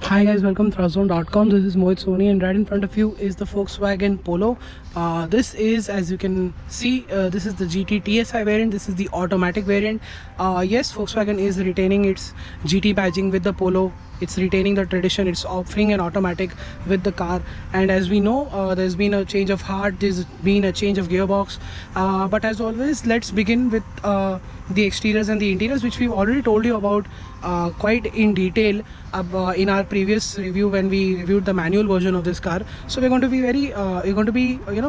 Hi guys, welcome to Thrastzone.com. This is Mohit Soni and right in front of you is the Volkswagen Polo. This is, as you can see, this is the GT TSI variant. This is the automatic variant. Yes, Volkswagen is retaining its GT badging with the Polo. It's retaining the tradition. It's offering an automatic with the car. And as we know, there's been a change of heart. There's been a change of gearbox. But as always, let's begin with the exteriors and the interiors, which we've already told you about quite in detail in our previous review when we reviewed the manual version of this car. So we're going to be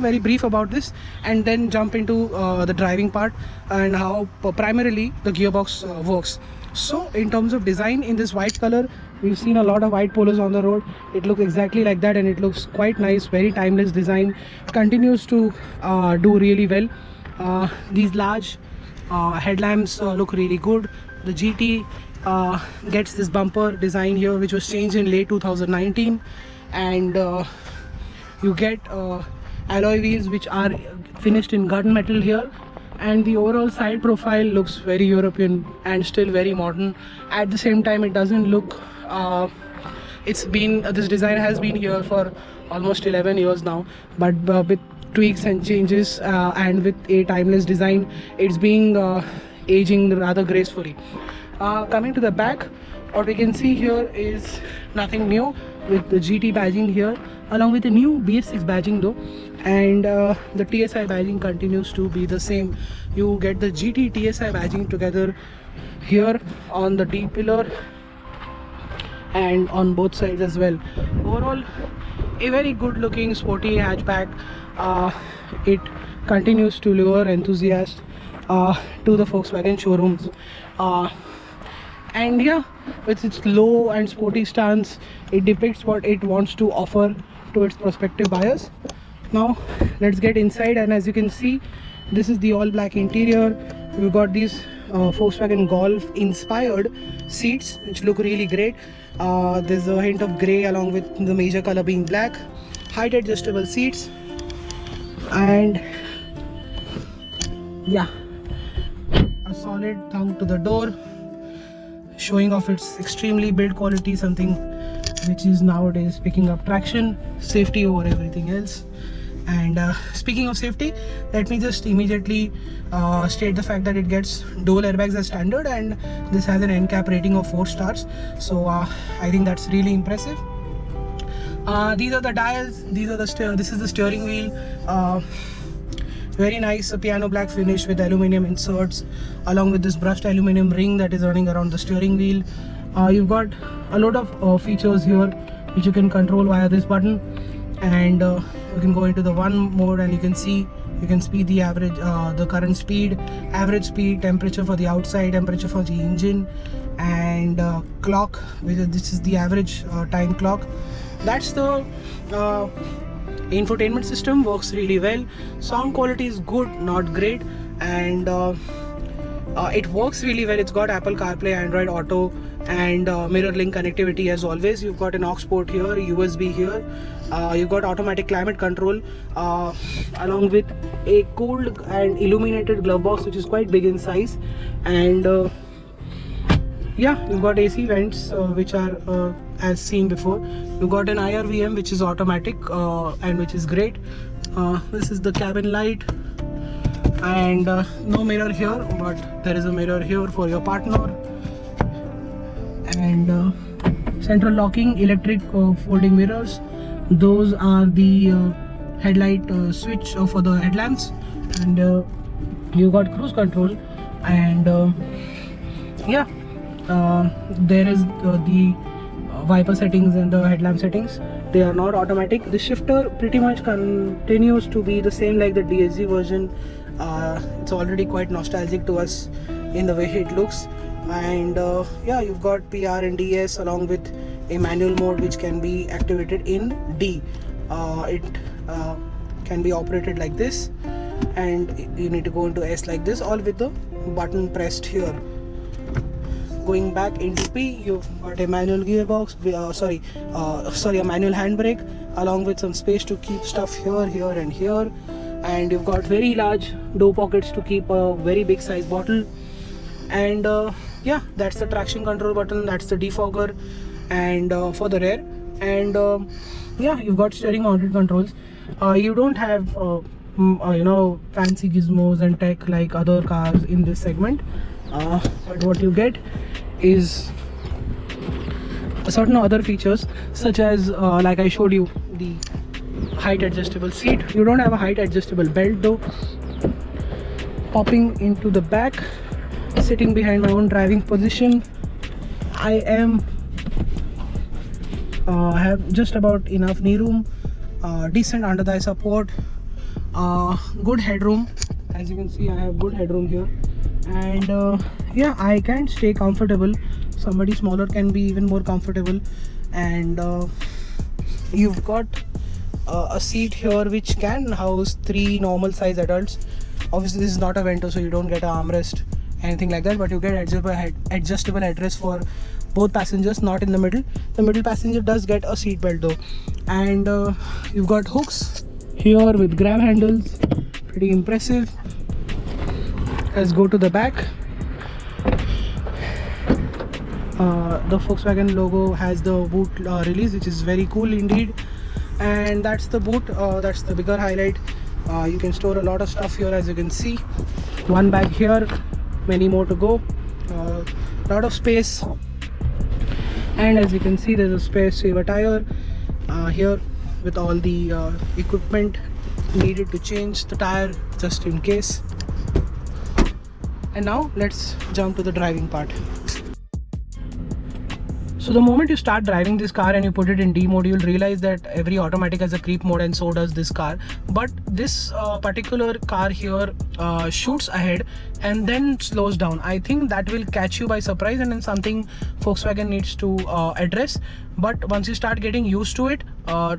very brief about this and then jump into the driving part and how primarily the gearbox works. So in terms of design, in this white color, we've seen a lot of white Polos on the road. It looks exactly like that and it looks quite nice. Very timeless design, continues to do really well. These large headlamps look really good. The GT gets this bumper design here, which was changed in late 2019, and you get alloy wheels which are finished in gunmetal here, and the overall side profile looks very European and still very modern. At the same time, it doesn't look this design has been here for almost 11 years now, but with tweaks and changes and with a timeless design, it's being aging rather gracefully. Coming to the back, what we can see here is nothing new with the GT badging here, along with the new BS6 badging though, and the TSI badging continues to be the same. You get the GT TSI badging together here on the D pillar and on both sides as well. Overall, a very good looking sporty hatchback. It continues to lure enthusiasts to the Volkswagen showrooms, and yeah, with its low and sporty stance, it depicts what it wants to offer to its prospective buyers. Now let's get inside, and as you can see, this is the all black interior. We've got these Volkswagen Golf inspired seats which look really great. There's a hint of grey along with the major color being black. Height adjustable seats, and yeah, a solid thumb to the door, showing off its extremely build quality, something which is nowadays picking up traction. Safety over everything else. And speaking of safety, let me just immediately state the fact that it gets dual airbags as standard, and this has an NCAP rating of 4 stars. So I think that's really impressive. These are the dials. This is the steering wheel. Very nice piano black finish with aluminum inserts, along with this brushed aluminum ring that is running around the steering wheel. You've got a lot of features here which you can control via this button, and you can go into the one mode and you can speed the average, the current speed, average speed, temperature for the outside, temperature for the engine, and clock. This is the average time clock. That's the infotainment system. Works really well. Sound quality is good, not great, and it works really well. It's got Apple CarPlay, Android Auto, and mirror link connectivity as always. You've got an aux port here, USB here. You've got automatic climate control, along with a cooled and illuminated glove box which is quite big in size, and yeah, you've got AC vents which are as seen before. You've got an IRVM which is automatic and which is great. This is the cabin light, and no mirror here, but there is a mirror here for your partner, and central locking electric folding mirrors. Those are the headlight switch for the headlamps, and you got cruise control, and yeah, there is the wiper settings and the headlamp settings. They are not automatic. The shifter pretty much continues to be the same like the DSG version. It's already quite nostalgic to us in the way it looks, and yeah, you've got PR and DS along with a manual mode which can be activated in D. It can be operated like this, and you need to go into S like this, all with the button pressed here. Going back into P, you've got a manual gearbox, a manual handbrake, along with some space to keep stuff here, here and here, and you've got very large door pockets to keep a very big size bottle. And yeah, that's the traction control button, that's the defogger, and for the rear. And yeah, you've got steering mounted controls. You don't have fancy gizmos and tech like other cars in this segment, but what you get is certain other features, such as like I showed you, the height adjustable seat. You don't have a height adjustable belt though. Popping into the back, sitting behind my own driving position, I have just about enough knee room, decent under thigh support, good headroom. As you can see, I have good headroom here, and yeah, I can stay comfortable. Somebody smaller can be even more comfortable. And you've got a seat here which can house 3 normal size adults. Obviously this is not a Vento, so you don't get an armrest, anything like that, but you get adjustable headrest for both passengers, not in the middle. The middle passenger does get a seat belt though. And you've got hooks here with grab handles, pretty impressive. Let's go to the back. The Volkswagen logo has the boot release, which is very cool indeed. And that's the boot. That's the bigger highlight. You can store a lot of stuff here, as you can see. One bag here, many more to go. Lot of space. And as you can see, there's a space saver tire here with all the equipment needed to change the tire just in case. And now let's jump to the driving part. So the moment you start driving this car and you put it in D mode, you'll realize that every automatic has a creep mode, and so does this car. But this particular car here shoots ahead and then slows down. I think that will catch you by surprise, and then something Volkswagen needs to address. But once you start getting used to it,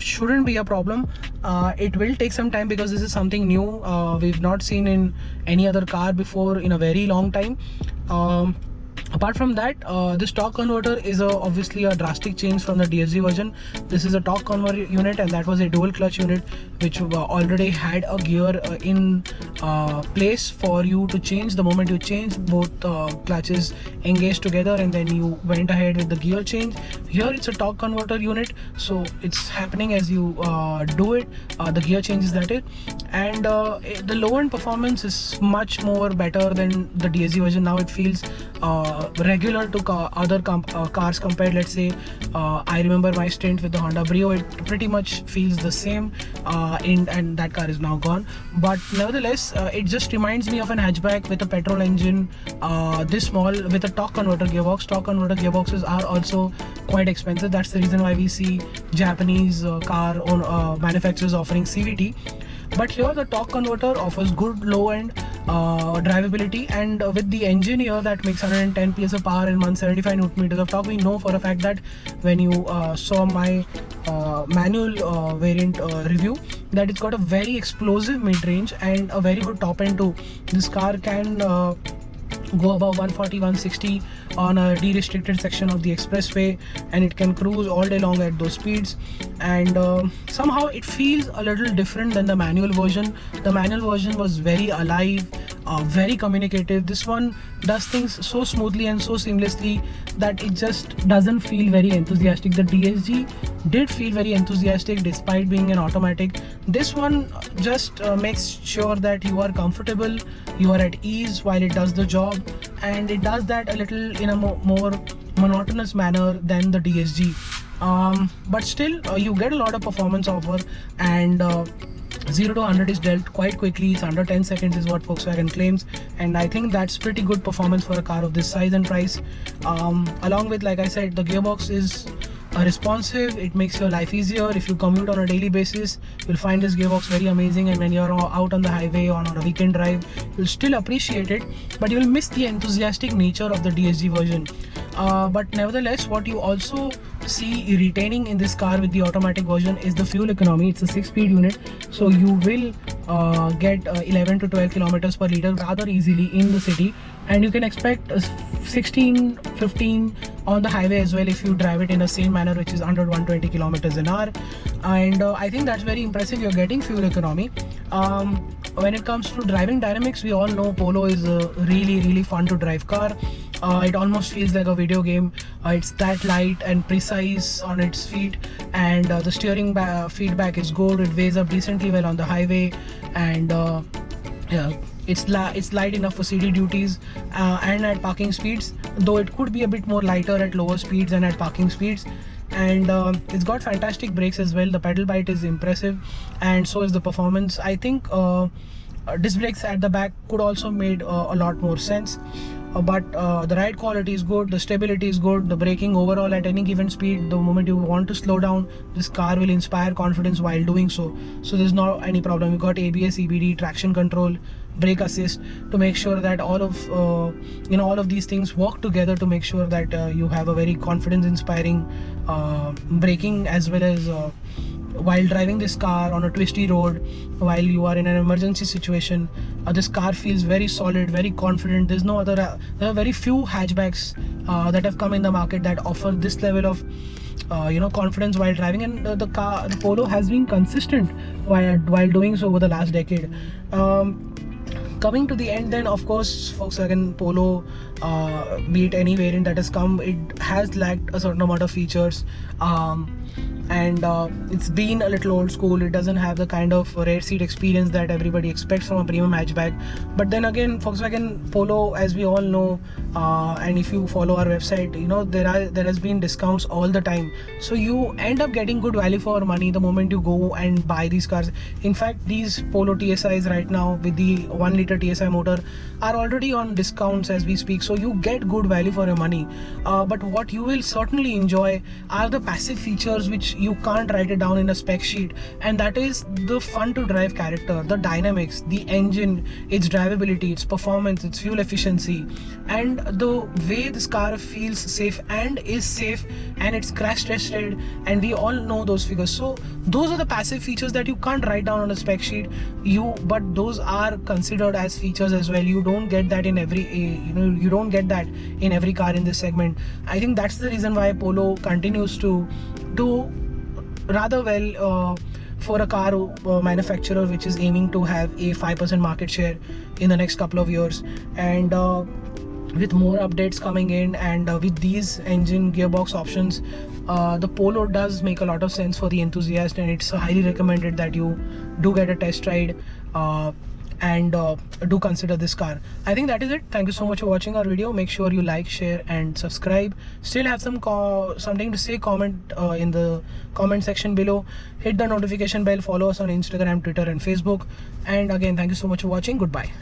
shouldn't be a problem. It will take some time because this is something new. We've not seen in any other car before in a very long time. Apart from that, this torque converter is obviously a drastic change from the DSG version. This is a torque converter unit, and that was a dual clutch unit which already had a gear in place for you to change. The moment you change, both clutches engage together and then you went ahead with the gear change. Here it's a torque converter unit, so it's happening as you do it, the gear changes, that is. And the low end performance is much more better than the DSG version. Now it feels regular to other cars compared. Let's say I remember my stint with the Honda Brio, it pretty much feels the same, and that car is now gone. But nevertheless, it just reminds me of an hatchback with a petrol engine this small with a torque converter gearbox. Torque converter gearboxes are also quite expensive. That's the reason why we see Japanese car manufacturers offering CVT. But here the torque converter offers good low end drivability, and with the engine here that makes 110 PS of power and 175 Newton meters of torque, we know for a fact that when you saw my manual variant review, that it's got a very explosive mid-range and a very good top end too. This car can go above 140, 160 on a de-restricted section of the expressway, and it can cruise all day long at those speeds. And somehow it feels a little different than the manual version. The manual version was very alive, very communicative. This one does things so smoothly and so seamlessly that it just doesn't feel very enthusiastic. The DSG did feel very enthusiastic despite being an automatic. This one just makes sure that you are comfortable, you are at ease while it does the job, and it does that a little in a more monotonous manner than the DSG. But still you get a lot of performance offer, and 0 to 100 is dealt quite quickly. It's under 10 seconds is what Volkswagen claims, and I think that's pretty good performance for a car of this size and price. Along with, like I said, the gearbox is responsive. It makes your life easier. If you commute on a daily basis, you'll find this gearbox very amazing, and when you're out on the highway on a weekend drive, you'll still appreciate it, but you'll miss the enthusiastic nature of the DSG version. But nevertheless, what you also see retaining in this car with the automatic version is the fuel economy. It's a 6-speed unit, so you will get 11 to 12 kilometers per liter rather easily in the city, and you can expect 16, 15 on the highway as well if you drive it in the same manner, which is under 120 kilometers an hour. And I think that's very impressive. You're getting fuel economy. When it comes to driving dynamics, we all know Polo is a really fun to drive car. It almost feels like a video game. It's that light and precise on its feet, and the steering feedback is good. It weighs up decently well on the highway, and yeah, it's light enough for city duties and at parking speeds, though it could be a bit more lighter at lower speeds and at parking speeds. And it's got fantastic brakes as well. The pedal bite is impressive, and so is the performance. I think disc brakes at the back could also made a lot more sense. But the ride quality is good, the stability is good, the braking overall at any given speed, the moment you want to slow down, this car will inspire confidence while doing so. So there's not any problem. You got ABS, EBD, traction control, brake assist to make sure that all of these things work together to make sure that you have a very confidence inspiring braking, as well as while driving this car on a twisty road, while you are in an emergency situation. This car feels very solid, very confident. There are very few hatchbacks that have come in the market that offer this level of confidence while driving, and the Polo has been consistent while doing so over the last decade. Coming to the end, then, of course, Volkswagen Polo, be it any variant that has come, it has lacked a certain amount of features, and it's been a little old school. It doesn't have the kind of rear seat experience that everybody expects from a premium hatchback. But then again, Volkswagen Polo, as we all know, and if you follow our website, there has been discounts all the time, so you end up getting good value for money the moment you go and buy these cars. In fact, these Polo TSIs right now with the 1-liter TSI motor are already on discounts as we speak, so you get good value for your money. But what you will certainly enjoy are the passive features which you can't write it down in a spec sheet, and that is the fun to drive character, the dynamics, the engine, its drivability, its performance, its fuel efficiency, and the way this car feels safe and is safe, and it's crash tested, and we all know those figures. So those are the passive features that you can't write down on a spec sheet, but those are considered as features as well. You don't get that in every car in this segment. I think that's the reason why Polo continues to do rather well for a car manufacturer which is aiming to have a 5% market share in the next couple of years. And with more updates coming in, and with these engine gearbox options, the Polo does make a lot of sense for the enthusiast, and it's highly recommended that you do get a test ride and do consider this car. I think that is it. Thank you so much for watching our video. Make sure you like, share and subscribe. Still have something to say, comment in the comment section below. Hit the notification bell, follow us on Instagram, Twitter and Facebook. And again, thank you so much for watching. Goodbye.